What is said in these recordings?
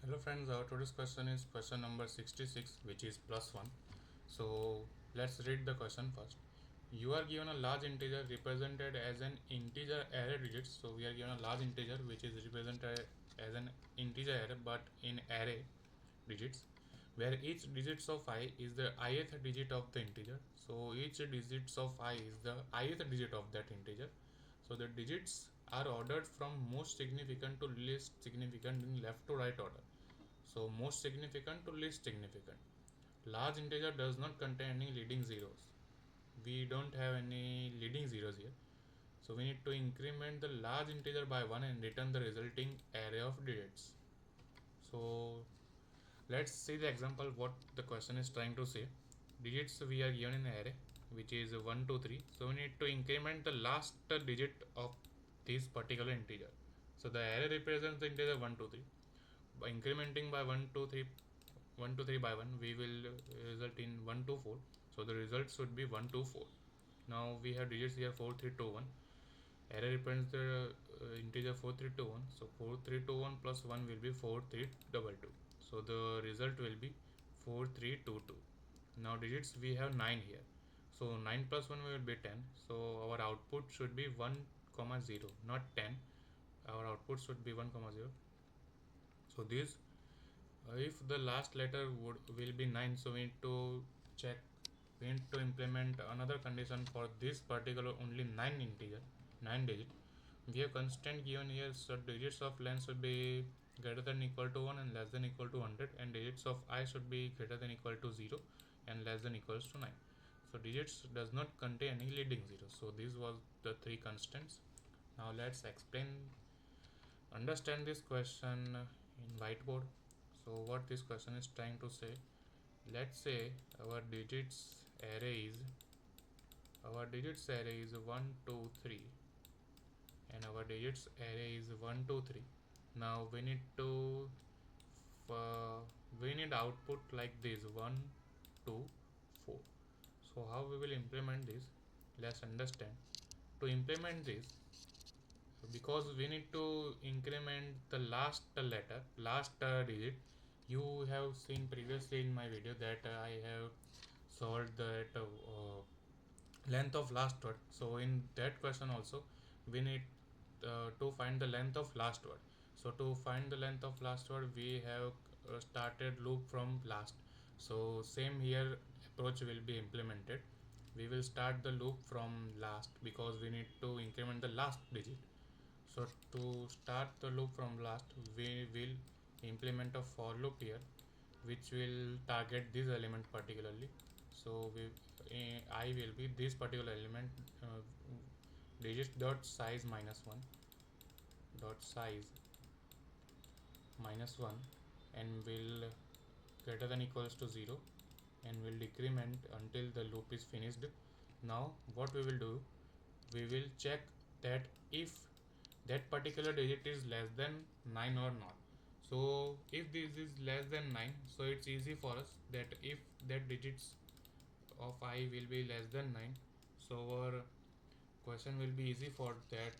Hello friends, our today's question is question number 66, which is +1. So let's read the question first. You are given a large integer represented as an integer array digits. So we are given a large integer which is represented as an integer array but in array digits, where each digits of I is the ith digit of the integer. So each digits of I is the ith digit of that integer. So the digits are ordered from most significant to least significant in left to right order. So most significant to least significant. Large integer does not contain any leading zeros. We don't have any leading zeros here. So we need to increment the large integer by 1 and return the resulting array of digits. So let's see the example what the question is trying to say. Digits we are given in array which is 1 2 3. So we need to increment the last digit of this particular integer. So the array represents the integer 1 2 3. By incrementing by 1 2 3 1 2 3 by 1, we will result in 1 2 4. So the result should be 1 2 4. Now we have digits here 4 3 2 1. Array represents the integer 4 3 2 1. So 4 3 2 1 plus 1 will be 4 3 2 2. So the result will be 4 3 2 2. Now digits we have 9 here. So 9 plus 1 will be 10. So our output should be 1 comma 0, not 10. Our output should be 1 comma 0. So this if the last letter will be 9, so we need to check, we need to implement another condition for this particular only 9 integer 9 digit. We have constant given here, so digits of length should be greater than equal to 1 and less than equal to 100, and digits of I should be greater than equal to 0 and less than equals to 9. So digits does not contain any leading zeros. So this was the three constants. Now let's understand this question in whiteboard. So what this question is trying to say, let's say our digits array is 1 2 3 and our digits array is 1 2 3. Now we need to we need output like this 1 2 4. So how we will implement this, let's understand. To implement this, because we need to increment the last digit. You have seen previously in my video that I have solved that length of last word. So in that question also we need to find the length of last word. So to find the length of last word, we have started loop from last. So same here approach will be implemented. We will start the loop from last because we need to increment the last digit. So to start the loop from last, we will implement a for loop here, which will target this element particularly. So I will be this particular element digits dot size -1 dot size -1 and will greater than equals to 0 and will decrement until the loop is finished. Now what we will do, we will check that if that particular digit is less than 9 or not. So if this is less than 9, so it's easy for us that if that digits of I will be less than 9, so our question will be easy for that,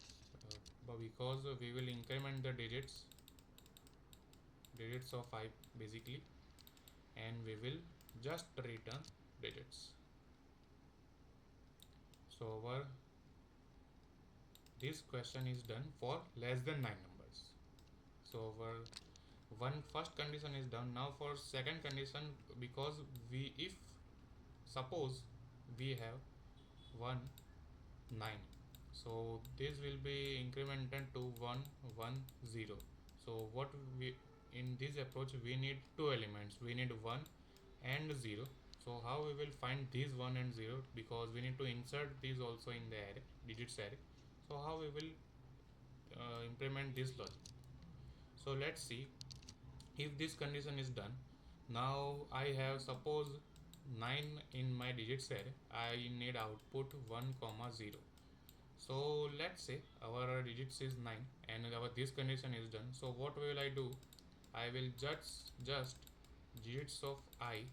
but because we will increment the digits of I basically, and we will just return digits. So our this question is done for less than 9 numbers. So our one first condition is done. Now for second condition, because we if suppose we have 1 9, so this will be incremented to 1 1 0. So what we in this approach, we need two elements, we need 1 and 0. So how we will find these 1 and 0, because we need to insert these also in the array digits array. So how we will implement this logic. So let's see if this condition is done. Now I have suppose 9 in my digits array. I need output 1 comma 0. So let's say our digits is 9 and our this condition is done. So what will I do, I will just digits of I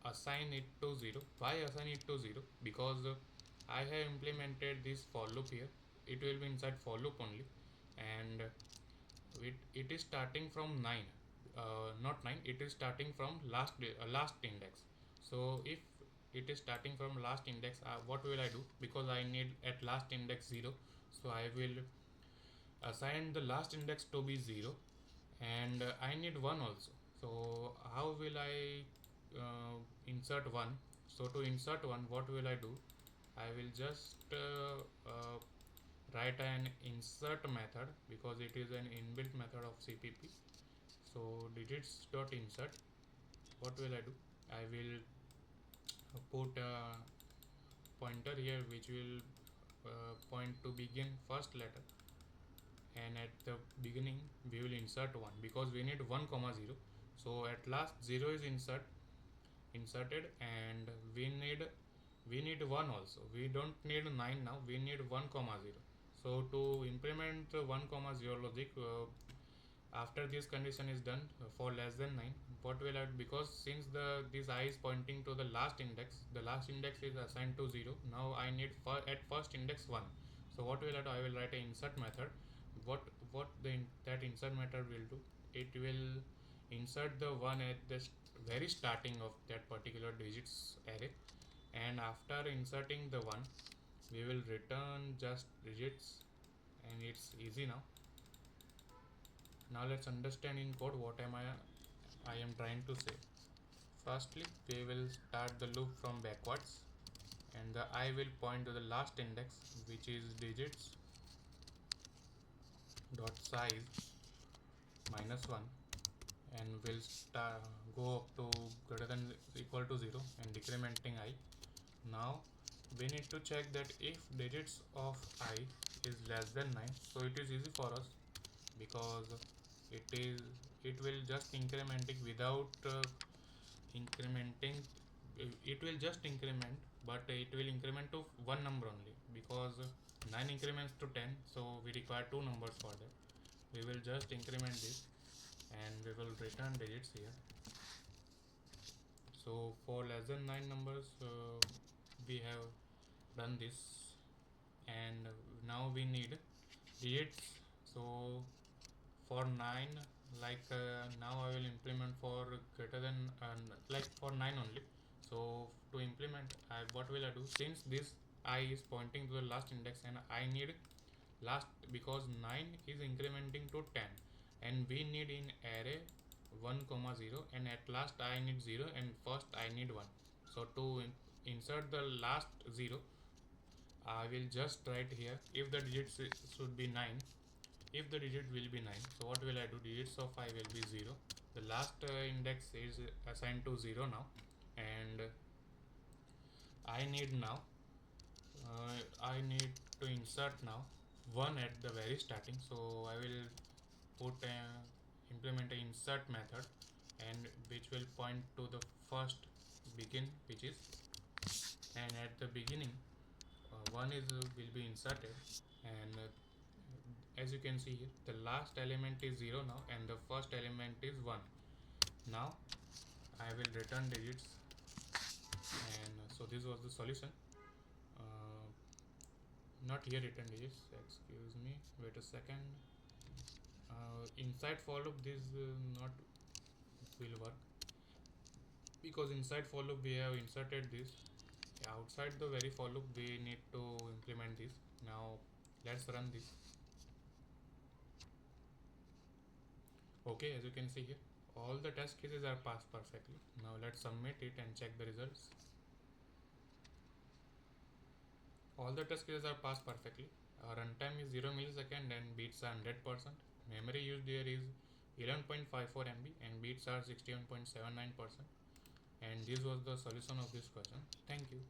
assign it to 0. Why assign it to 0? Because I have implemented this for loop here. It will be inside for loop only, and it is starting from 9. not 9, it is starting from last index. So if it is starting from last index, what will I do? Because I need at last index 0, so I will assign the last index to be 0, and I need 1 also. So how will I insert 1? So to insert 1, what will I do? I will just write an insert method, because it is an inbuilt method of CPP. So digits dot insert, what will I do? I will put a pointer here which will point to begin first letter, and at the beginning we will insert 1, because we need 1 comma 0. So at last 0 is inserted, and we need 1 also. We don't need 9 now, we need 1 comma 0. So to implement the 1 comma 0 logic, after this condition is done for less than 9, what will I do? Because since this I is pointing to the last index, the last index is assigned to 0. Now I need at first index 1. So what will I do? I will write an insert method. That insert method will do, it will insert the 1 at the very starting of that particular digits array, and after inserting the 1, we will return just digits, and it's easy now. Now let's understand in code what I am trying to say. Firstly, we will start the loop from backwards, and the I will point to the last index, which is digits dot size -1, and will go up to greater than equal to 0 and decrementing I. Now we need to check that if digits of I is less than 9, so it is easy for us, because it will just incrementing without incrementing. It will just increment, but it will increment to one number only, because 9 increments to 10, so we require two numbers for that. We will just increment this, and we will return digits here. So for less than 9 numbers, we have done this, and now we need digits. So for 9, like now I will implement for greater than like for 9 only. So to implement, what will I do? Since this I is pointing to the last index, and I need last, because 9 is incrementing to 10, and we need in array 1 comma 0, and at last I need 0, and first I need 1. So to insert the last 0, I will just write here if the digits should be 9. If the digit will be 9, so what will I do? Digits of I will be 0. The last index is assigned to 0 now, and I need now I need to insert now 1 at the very starting. So I will implement an insert method, and which will point to the first begin, which is, and at the beginning 1 is will be inserted, and as you can see here, the last element is 0 now, and the first element is 1. Now I will return digits, and so this was the solution. Not here return digits, excuse me, wait a second. Inside for loop, this not will work, because inside for loop we have inserted this. Outside the very for loop we need to implement this. Now let's run this. Okay, as you can see here, all the test cases are passed perfectly. Now let's submit it and check the results. All the test cases are passed perfectly. Our runtime is 0 millisecond and beats are 100%. Memory used here is 11.54 MB and beats are 61.79%. And this was the solution of this question. Thank you.